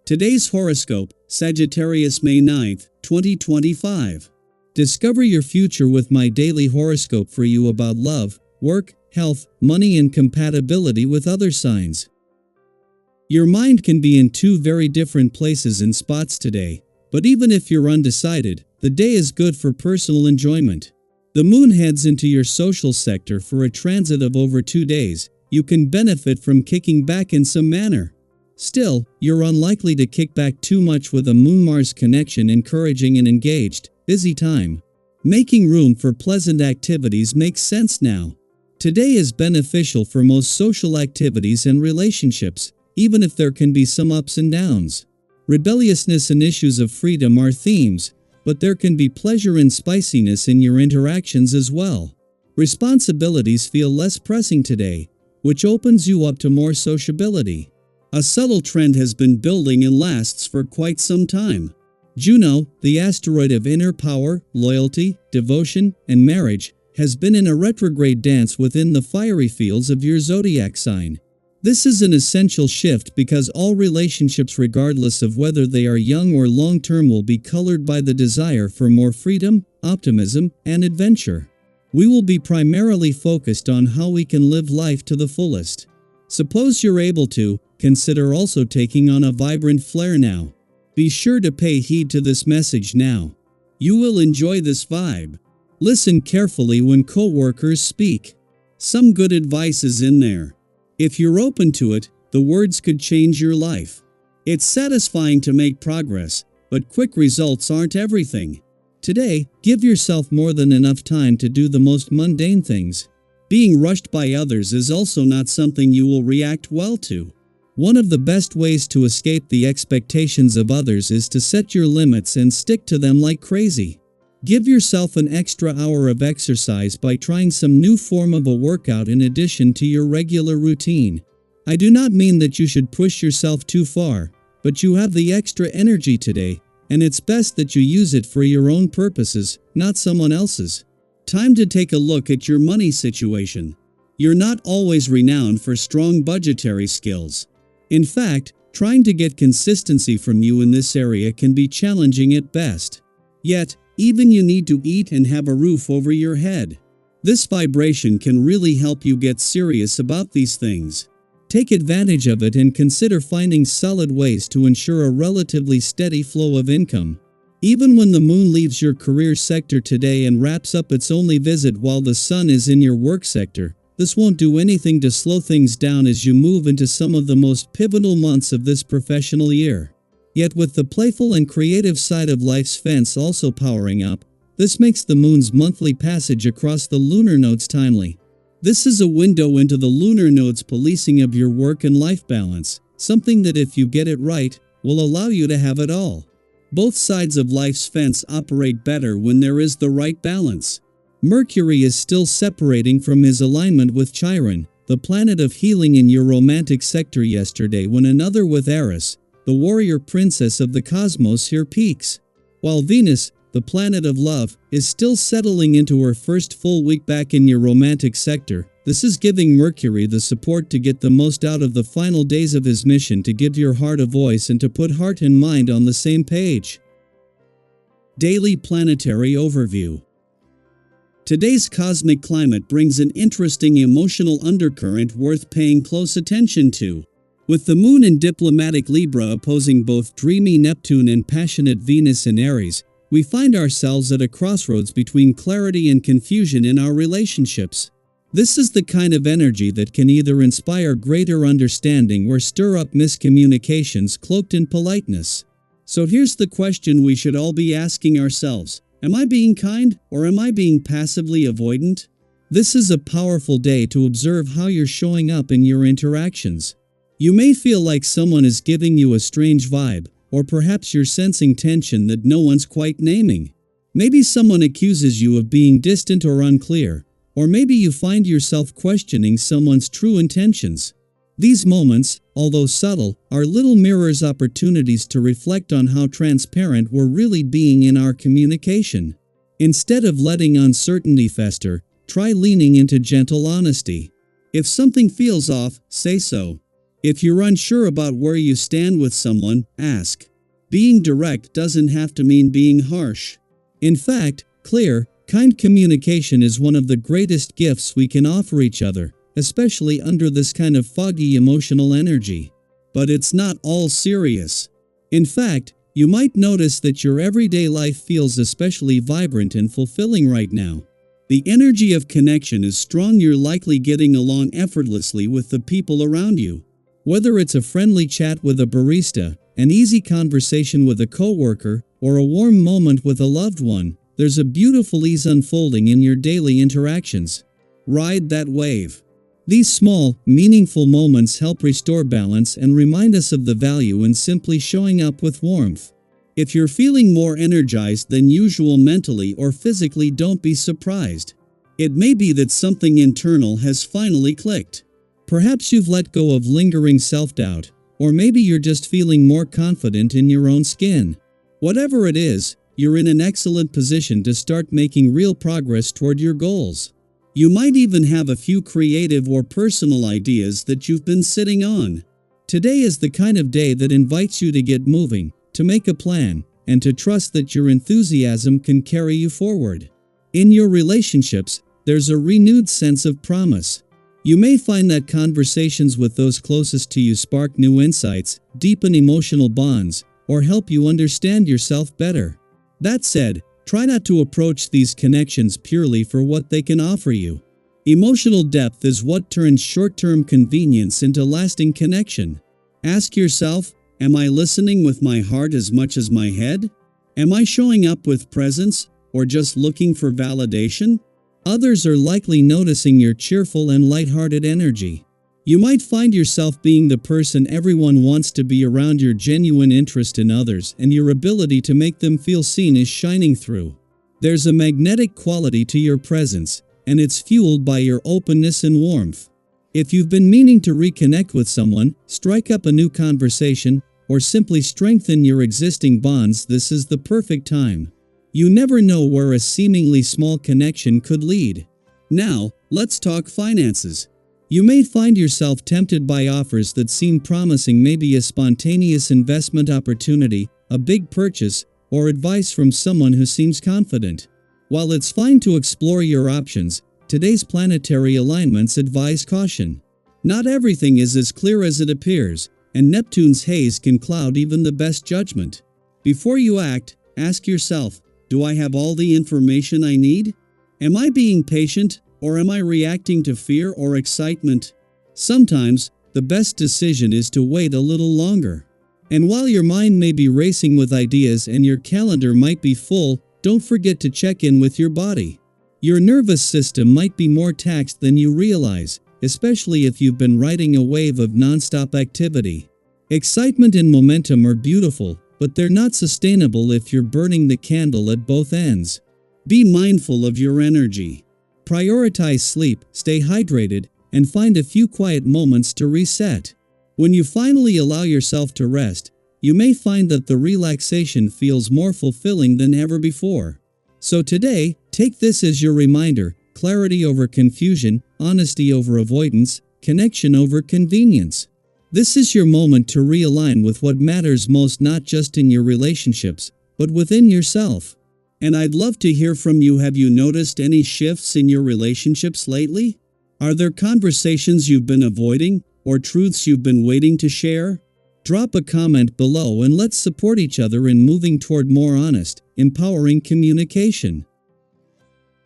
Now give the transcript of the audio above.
Today's horoscope, Sagittarius May 9th, 2025. Discover your future with my daily horoscope for you about love, work, health, money and compatibility with other signs. Your mind can be in two very different places and spots today, but even if you're undecided, the day is good for personal enjoyment. The moon heads into your social sector for a transit of over 2 days. You can benefit from kicking back in some manner. Still, you're unlikely to kick back too much with a Moon-Mars connection encouraging an engaged, busy time. Making room for pleasant activities makes sense now. Today is beneficial for most social activities and relationships, even if there can be some ups and downs. Rebelliousness and issues of freedom are themes, but there can be pleasure and spiciness in your interactions as well. Responsibilities feel less pressing today, which opens you up to more sociability. A subtle trend has been building and lasts for quite some time. Juno, the asteroid of inner power, loyalty, devotion, and marriage, has been in a retrograde dance within the fiery fields of your zodiac sign. This is an essential shift because all relationships, regardless of whether they are young or long-term, will be colored by the desire for more freedom, optimism, and adventure. We will be primarily focused on how we can live life to the fullest. Suppose you're able to, consider also taking on a vibrant flair now. Be sure to pay heed to this message now. You will enjoy this vibe. Listen carefully when co-workers speak. Some good advice is in there. If you're open to it, the words could change your life. It's satisfying to make progress, but quick results aren't everything. Today, give yourself more than enough time to do the most mundane things. Being rushed by others is also not something you will react well to. One of the best ways to escape the expectations of others is to set your limits and stick to them like crazy. Give yourself an extra hour of exercise by trying some new form of a workout in addition to your regular routine. I do not mean that you should push yourself too far, but you have the extra energy today, and it's best that you use it for your own purposes, not someone else's. Time to take a look at your money situation. You're not always renowned for strong budgetary skills. In fact, trying to get consistency from you in this area can be challenging at best. Yet, even you need to eat and have a roof over your head. This vibration can really help you get serious about these things. Take advantage of it and consider finding solid ways to ensure a relatively steady flow of income. Even when the moon leaves your career sector today and wraps up its only visit while the sun is in your work sector, this won't do anything to slow things down as you move into some of the most pivotal months of this professional year. Yet with the playful and creative side of life's fence also powering up, this makes the moon's monthly passage across the lunar nodes timely. This is a window into the lunar nodes' policing of your work and life balance, something that if you get it right, will allow you to have it all. Both sides of life's fence operate better when there is the right balance. Mercury is still separating from his alignment with Chiron, the planet of healing, in your romantic sector yesterday when another with Eris, the warrior princess of the cosmos, here peaks. While Venus, the planet of love, is still settling into her first full week back in your romantic sector, this is giving Mercury the support to get the most out of the final days of his mission to give your heart a voice and to put heart and mind on the same page. Daily Planetary Overview. Today's cosmic climate brings an interesting emotional undercurrent worth paying close attention to. With the moon in diplomatic Libra opposing both dreamy Neptune and passionate Venus in Aries, we find ourselves at a crossroads between clarity and confusion in our relationships. This is the kind of energy that can either inspire greater understanding or stir up miscommunications cloaked in politeness. So here's the question we should all be asking ourselves. Am I being kind, or am I being passively avoidant? This is a powerful day to observe how you're showing up in your interactions. You may feel like someone is giving you a strange vibe, or perhaps you're sensing tension that no one's quite naming. Maybe someone accuses you of being distant or unclear, or maybe you find yourself questioning someone's true intentions. These moments, although subtle, are little mirrors, opportunities to reflect on how transparent we're really being in our communication. Instead of letting uncertainty fester, try leaning into gentle honesty. If something feels off, say so. If you're unsure about where you stand with someone, ask. Being direct doesn't have to mean being harsh. In fact, clear, kind communication is one of the greatest gifts we can offer each other, especially under this kind of foggy emotional energy. But it's not all serious. In fact, you might notice that your everyday life feels especially vibrant and fulfilling right now. The energy of connection is strong. You're likely getting along effortlessly with the people around you. Whether it's a friendly chat with a barista, an easy conversation with a coworker, or a warm moment with a loved one, there's a beautiful ease unfolding in your daily interactions. Ride that wave. These small, meaningful moments help restore balance and remind us of the value in simply showing up with warmth. If you're feeling more energized than usual mentally or physically, don't be surprised. It may be that something internal has finally clicked. Perhaps you've let go of lingering self-doubt, or maybe you're just feeling more confident in your own skin. Whatever it is, you're in an excellent position to start making real progress toward your goals. You might even have a few creative or personal ideas that you've been sitting on. Today is the kind of day that invites you to get moving, to make a plan, and to trust that your enthusiasm can carry you forward. In your relationships, there's a renewed sense of promise. You may find that conversations with those closest to you spark new insights, deepen emotional bonds, or help you understand yourself better. That said, try not to approach these connections purely for what they can offer you. Emotional depth is what turns short-term convenience into lasting connection. Ask yourself, am I listening with my heart as much as my head? Am I showing up with presence, or just looking for validation? Others are likely noticing your cheerful and lighthearted energy. You might find yourself being the person everyone wants to be around. Your genuine interest in others and your ability to make them feel seen is shining through. There's a magnetic quality to your presence, and it's fueled by your openness and warmth. If you've been meaning to reconnect with someone, strike up a new conversation, or simply strengthen your existing bonds, this is the perfect time. You never know where a seemingly small connection could lead. Now, let's talk finances. You may find yourself tempted by offers that seem promising, maybe a spontaneous investment opportunity, a big purchase, or advice from someone who seems confident. While it's fine to explore your options, today's planetary alignments advise caution. Not everything is as clear as it appears, and Neptune's haze can cloud even the best judgment. Before you act, ask yourself, do I have all the information I need? Am I being patient, or am I reacting to fear or excitement? Sometimes, the best decision is to wait a little longer. And while your mind may be racing with ideas and your calendar might be full, don't forget to check in with your body. Your nervous system might be more taxed than you realize, especially if you've been riding a wave of nonstop activity. Excitement and momentum are beautiful, but they're not sustainable if you're burning the candle at both ends. Be mindful of your energy. Prioritize sleep, stay hydrated, and find a few quiet moments to reset. When you finally allow yourself to rest, you may find that the relaxation feels more fulfilling than ever before. So today, take this as your reminder: clarity over confusion, honesty over avoidance, connection over convenience. This is your moment to realign with what matters most, not just in your relationships, but within yourself. And I'd love to hear from you. Have you noticed any shifts in your relationships lately? Are there conversations you've been avoiding, or truths you've been waiting to share? Drop a comment below and let's support each other in moving toward more honest, empowering communication.